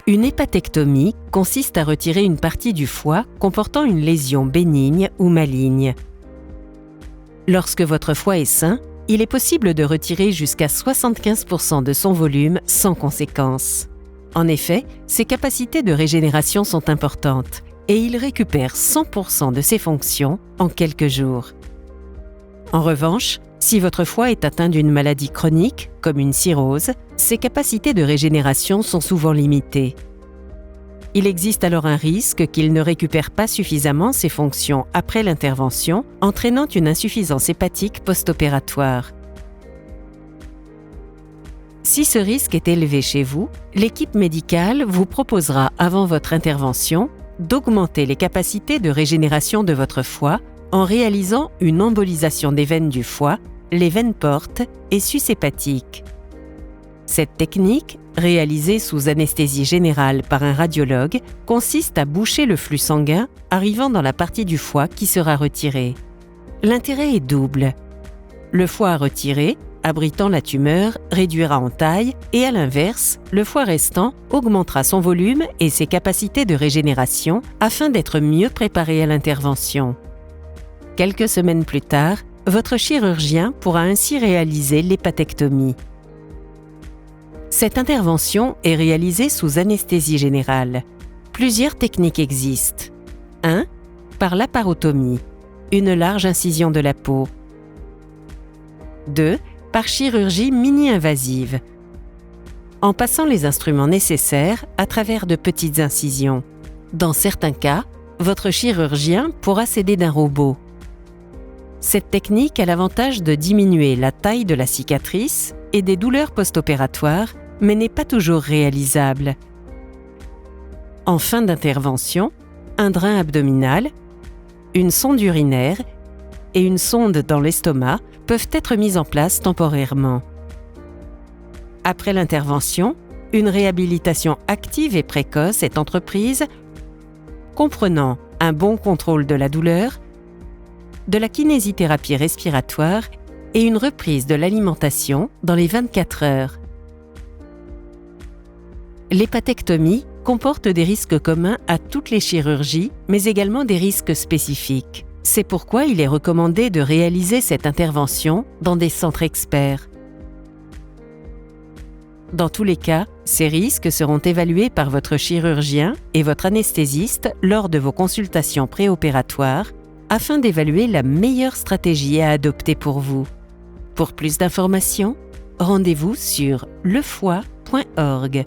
Une hépatectomie consiste à retirer une partie du foie comportant une lésion bénigne ou maligne. Lorsque votre foie est sain, il est possible de retirer jusqu'à 75% de son volume sans conséquence. En effet, ses capacités de régénération sont importantes et il récupère 100% de ses fonctions en quelques jours. En revanche, si votre foie est atteint d'une maladie chronique, comme une cirrhose, ses capacités de régénération sont souvent limitées. Il existe alors un risque qu'il ne récupère pas suffisamment ses fonctions après l'intervention, entraînant une insuffisance hépatique post-opératoire. Si ce risque est élevé chez vous, l'équipe médicale vous proposera avant votre intervention d'augmenter les capacités de régénération de votre foie en réalisant une embolisation des veines du foie, les veines portes et suce hépatique. Cette technique, réalisée sous anesthésie générale par un radiologue, consiste à boucher le flux sanguin arrivant dans la partie du foie qui sera retirée. L'intérêt est double. Le foie à retirer, abritant la tumeur, réduira en taille et à l'inverse, le foie restant augmentera son volume et ses capacités de régénération afin d'être mieux préparé à l'intervention. Quelques semaines plus tard, votre chirurgien pourra ainsi réaliser l'hépatectomie. Cette intervention est réalisée sous anesthésie générale. Plusieurs techniques existent. 1. Par laparotomie, une large incision de la peau. 2. Par chirurgie mini-invasive, en passant les instruments nécessaires à travers de petites incisions. Dans certains cas, votre chirurgien pourra s'aider d'un robot. Cette technique a l'avantage de diminuer la taille de la cicatrice et des douleurs post-opératoires, mais n'est pas toujours réalisable. En fin d'intervention, un drain abdominal, une sonde urinaire et une sonde dans l'estomac peuvent être mises en place temporairement. Après l'intervention, une réhabilitation active et précoce est entreprise, comprenant un bon contrôle de la douleur, de la kinésithérapie respiratoire et une reprise de l'alimentation dans les 24 heures. L'hépatectomie comporte des risques communs à toutes les chirurgies, mais également des risques spécifiques. C'est pourquoi il est recommandé de réaliser cette intervention dans des centres experts. Dans tous les cas, ces risques seront évalués par votre chirurgien et votre anesthésiste lors de vos consultations préopératoires afin d'évaluer la meilleure stratégie à adopter pour vous. Pour plus d'informations, rendez-vous sur lefoie.org.